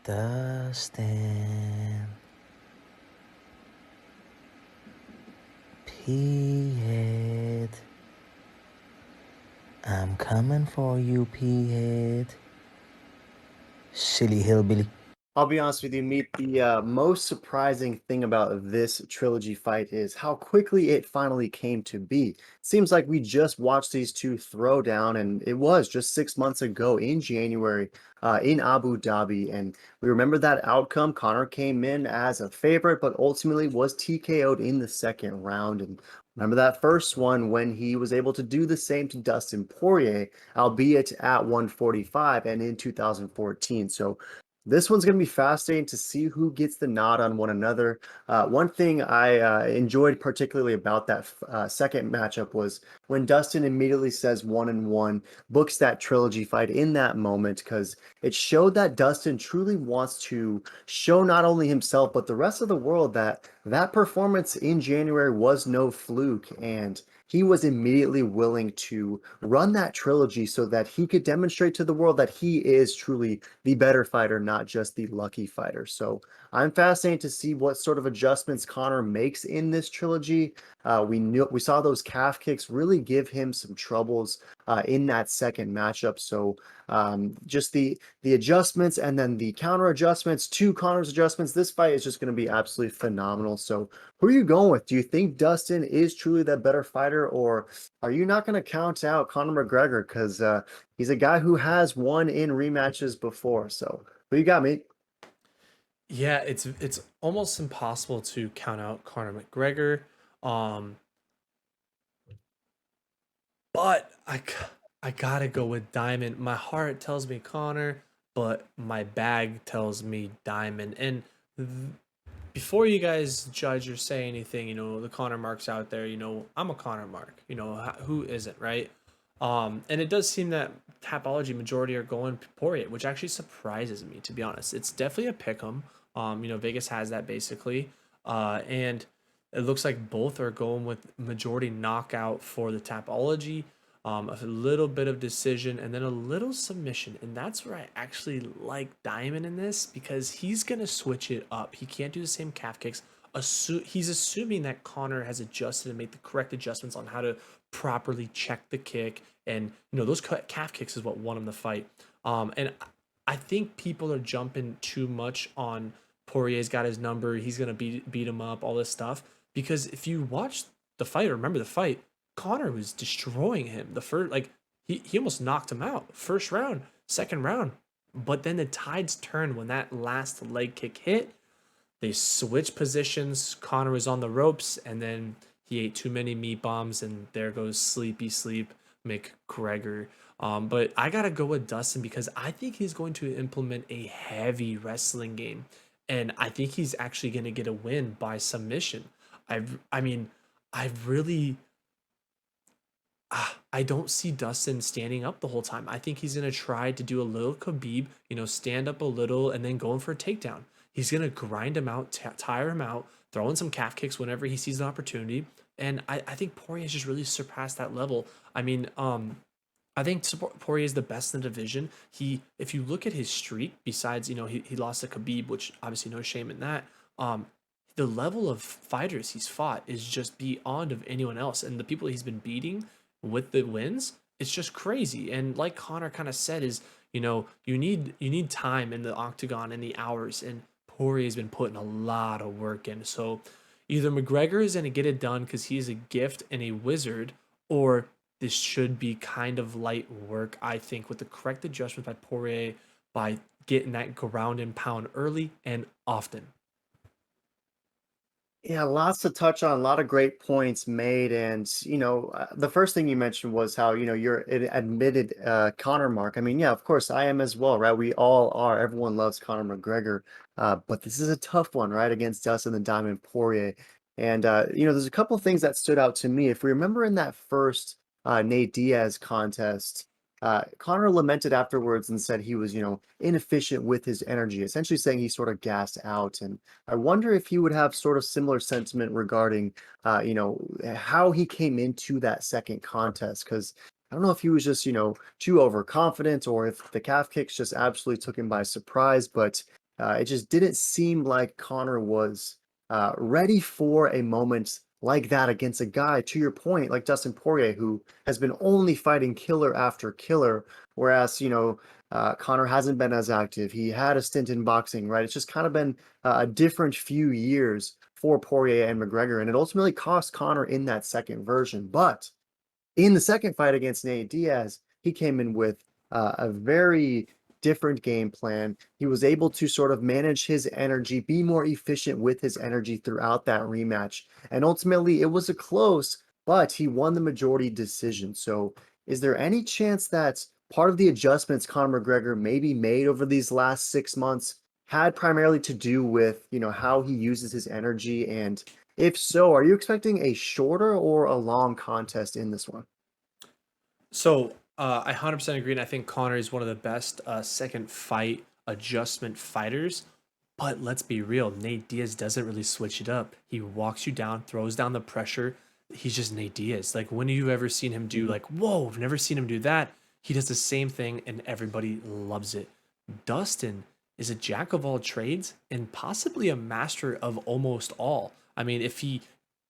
Dustin, P-head, I'm coming for you, P-head. Silly hillbilly. I'll be honest with you, Meet. The most surprising thing about this trilogy fight is how quickly it finally came to be. Seems like we just watched these two throw down, and it was just 6 months ago in January in Abu Dhabi. And we remember that outcome. Conor came in as a favorite, but ultimately was TKO'd in the second round. And remember that first one when he was able to do the same to Dustin Poirier, albeit at 145 and in 2014. So this one's going to be fascinating to see who gets the nod on one another. One thing I enjoyed particularly about that second matchup was when Dustin immediately says 1-1, books that trilogy fight in that moment because it showed that Dustin truly wants to show not only himself but the rest of the world that that performance in January was no fluke, and he was immediately willing to run that trilogy so that he could demonstrate to the world that he is truly the better fighter, not just the lucky fighter. So I'm fascinated to see what sort of adjustments Conor makes in this trilogy. We saw those calf kicks really give him some troubles in that second matchup. So just the adjustments and then the counter adjustments to Conor's adjustments. This fight is just going to be absolutely phenomenal. So who are you going with? Do you think Dustin is truly the better fighter, or are you not going to count out Conor McGregor because he's a guy who has won in rematches before? So who you got, mate? Yeah, it's almost impossible to count out Conor McGregor. Um, but I gotta go with Diamond. My heart tells me Conor, but my bag tells me Diamond. And th- before you guys judge or say anything, the Conor marks out there. I'm a Conor mark. Who isn't, right? And it does seem that Tapology majority are going Poirier, which actually surprises me, to be honest. It's definitely a pick 'em. Vegas has that basically, and it looks like both are going with majority knockout for the Tapology. A little bit of decision and then a little submission, and that's where I actually like Diamond in this because he's gonna switch it up. He can't do the same calf kicks. He's assuming that Conor has adjusted and made the correct adjustments on how to properly check the kick, and those calf kicks is what won him the fight. And I think people are jumping too much on Poirier's got his number. He's gonna beat him up, all this stuff. Because if you watch the fight, or remember the fight, Conor was destroying him. The first, like, he almost knocked him out. First round, second round. But then the tides turned when that last leg kick hit. They switched positions. Conor was on the ropes, and then he ate too many meat bombs, and there goes sleepy sleep McGregor. But I gotta go with Dustin because I think he's going to implement a heavy wrestling game, and I think he's actually going to get a win by submission. I mean, I really I don't see Dustin standing up the whole time. I think he's going to try to do a little Khabib, stand up a little and then going for a takedown. He's going to grind him out, tire him out, throw in some calf kicks whenever he sees an opportunity. And I think Poirier has just really surpassed that level. I mean, I think Poirier is the best in the division. If you look at his streak, besides, he lost to Khabib, which obviously no shame in that. The level of fighters he's fought is just beyond of anyone else. And the people he's been beating with the wins, it's just crazy. And like Conor kind of said, is you need time in the octagon and the hours, and Poirier's been putting a lot of work in. So either McGregor is going to get it done because he is a gift and a wizard, or this should be kind of light work, I think, with the correct adjustment by Poirier by getting that ground and pound early and often. Yeah, lots to touch on, a lot of great points made. And, the first thing you mentioned was how, you're an admitted Conor mark. I mean, yeah, of course, I am as well, right? We all are. Everyone loves Conor McGregor. But this is a tough one, right? Against Dustin the Diamond Poirier. And, there's a couple of things that stood out to me. If we remember in that first Nate Diaz contest, Conor lamented afterwards and said he was, inefficient with his energy, essentially saying he sort of gassed out. And I wonder if he would have sort of similar sentiment regarding, how he came into that second contest. Because I don't know if he was just, too overconfident or if the calf kicks just absolutely took him by surprise. But It just didn't seem like Conor was ready for a moment like that against a guy, to your point, like Dustin Poirier, who has been only fighting killer after killer, whereas, Conor hasn't been as active. He had a stint in boxing, right? It's just kind of been a different few years for Poirier and McGregor, and it ultimately cost Conor in that second version. But in the second fight against Nate Diaz, he came in with a very different game plan. He was able to sort of manage his energy, be more efficient with his energy throughout that rematch. And ultimately, it was a close, but he won the majority decision. So, is there any chance that part of the adjustments Conor McGregor maybe made over these last 6 months had primarily to do with, how he uses his energy? And if so, are you expecting a shorter or a long contest in this one? So I 100% agree, and I think Connor is one of the best second fight adjustment fighters. But let's be real, Nate Diaz doesn't really switch it up. He walks you down, throws down the pressure. He's just Nate Diaz. Like, when have you ever seen him do, like, whoa, I've never seen him do that? He does the same thing, and everybody loves it. Dustin is a jack of all trades and possibly a master of almost all. I mean, if he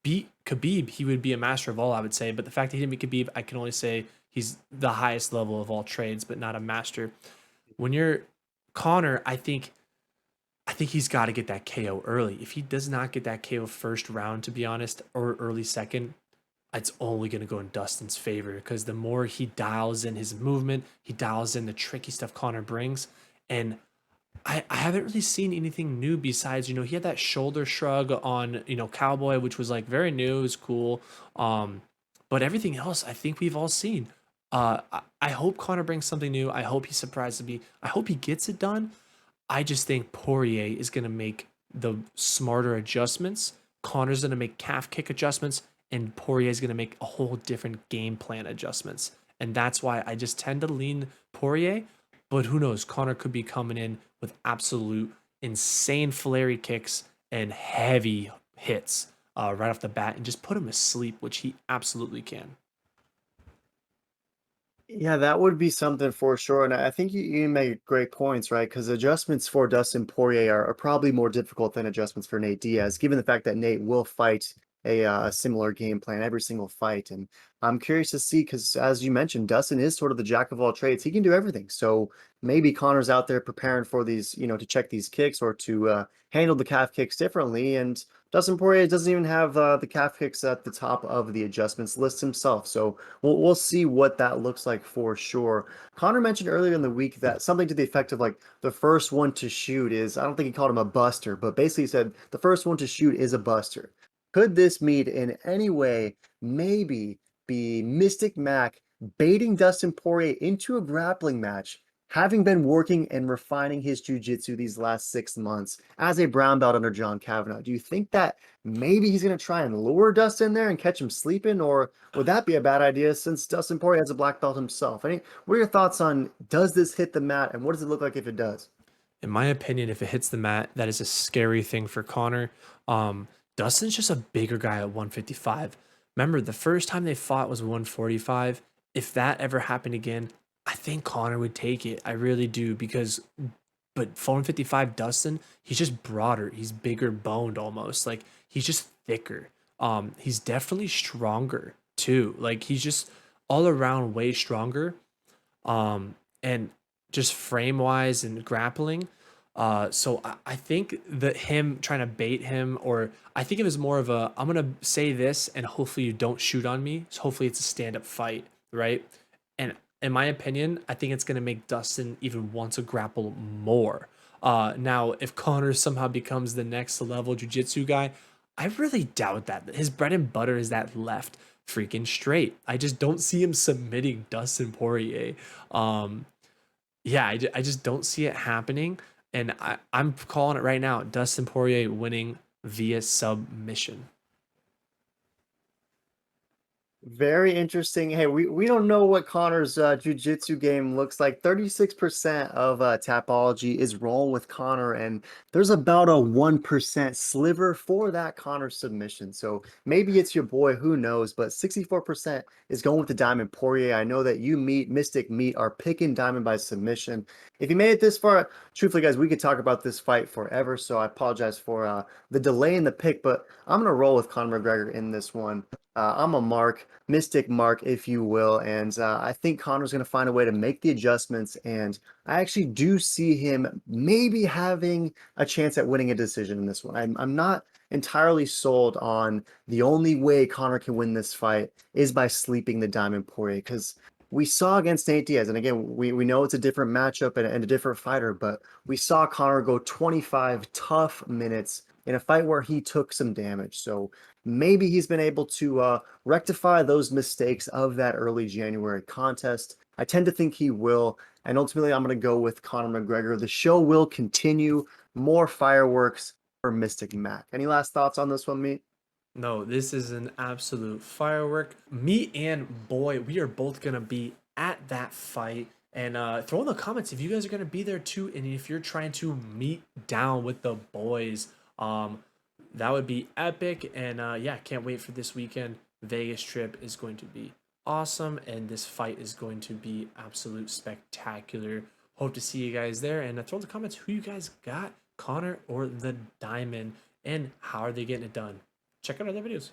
beat Khabib, he would be a master of all, I would say. But the fact that he didn't beat Khabib, I can only say he's the highest level of all trades, but not a master. When you're Connor, I think he's got to get that KO early. If he does not get that KO first round, to be honest, or early second, it's only going to go in Dustin's favor, because the more he dials in his movement, he dials in the tricky stuff Connor brings. And I haven't really seen anything new besides, he had that shoulder shrug on, Cowboy, which was like very new, it was cool. But everything else, I think we've all seen. I hope Connor brings something new. I hope he surprises me. I hope he gets it done. I just think Poirier is going to make the smarter adjustments. Connor's going to make calf kick adjustments, and Poirier is going to make a whole different game plan adjustments. And that's why I just tend to lean Poirier. But who knows? Connor could be coming in with absolute insane flary kicks and heavy hits right off the bat and just put him to sleep, which he absolutely can. Yeah, that would be something for sure. And I think you make great points, right? Because adjustments for Dustin Poirier are probably more difficult than adjustments for Nate Diaz, given the fact that Nate will fight a similar game plan every single fight. And I'm curious to see, because as you mentioned, Dustin is sort of the jack of all trades. He can do everything. So maybe Connor's out there preparing for these, to check these kicks or to handle the calf kicks differently. And Dustin Poirier doesn't even have the calf kicks at the top of the adjustments list himself. So we'll see what that looks like for sure. Connor mentioned earlier in the week that something to the effect of like the first one to shoot is, I don't think he called him a buster, but basically said the first one to shoot is a buster. Could this meet in any way maybe be Mystic Mac baiting Dustin Poirier into a grappling match, having been working and refining his jiu-jitsu these last 6 months as a brown belt under John Kavanagh? Do you think that maybe he's going to try and lure Dustin there and catch him sleeping, or would that be a bad idea since Dustin Poirier has a black belt himself? What are your thoughts on, does this hit the mat, and what does it look like if it does? In my opinion, if it hits the mat, that is a scary thing for Connor. Dustin's just a bigger guy at 155. Remember, the first time they fought was 145. If that ever happened again, I think Connor would take it. I really do, because but 455 Dustin, he's just broader. He's bigger boned almost. Like, he's just thicker. He's definitely stronger too. Like, he's just all around way stronger. And just frame wise and grappling. So I think that him trying to bait him, or I think it was more of a, I'm gonna say this and hopefully you don't shoot on me. So hopefully it's a stand up fight, right? And in my opinion, I think it's gonna make Dustin even want to grapple more. Now, if Connor somehow becomes the next level jujitsu guy, I really doubt that. His bread and butter is that left freaking straight. I just don't see him submitting Dustin Poirier. Um, yeah, I just don't see it happening. And I'm calling it right now. Dustin Poirier winning via submission. Very interesting. Hey, we don't know what Connor's jiu-jitsu game looks like. 36% of Tapology is rolling with Connor, and there's about a 1% sliver for that Connor submission. So maybe it's your boy, who knows? But 64% is going with the Diamond Poirier. I know that you, Mystic Meat, are picking Diamond by submission. If you made it this far, truthfully, guys, we could talk about this fight forever. So I apologize for the delay in the pick, but I'm gonna roll with Conor McGregor in this one. I'm a mark, Mystic Mark, if you will, and I think Connor's going to find a way to make the adjustments, and I actually do see him maybe having a chance at winning a decision in this one. I'm not entirely sold on the only way Connor can win this fight is by sleeping the Diamond Poirier, because we saw against Nate Diaz, and again, we know it's a different matchup and a different fighter, but we saw Connor go 25 tough minutes in a fight where he took some damage. So maybe he's been able to rectify those mistakes of that early January contest. I tend to think he will, and ultimately I'm going to go with Conor McGregor. The show will continue. More fireworks for Mystic Mac. Any last thoughts on this one, Meat? No, this is an absolute firework. Me and Boy, we are both gonna be at that fight. And throw in the comments if you guys are gonna be there too, and if you're trying to meet down with the boys. That would be epic. And yeah, can't wait for this weekend. Vegas trip is going to be awesome, and this fight is going to be absolute spectacular. Hope to see you guys there. And throw in the comments who you guys got, Connor or the Diamond, and how are they getting it done. Check out other videos.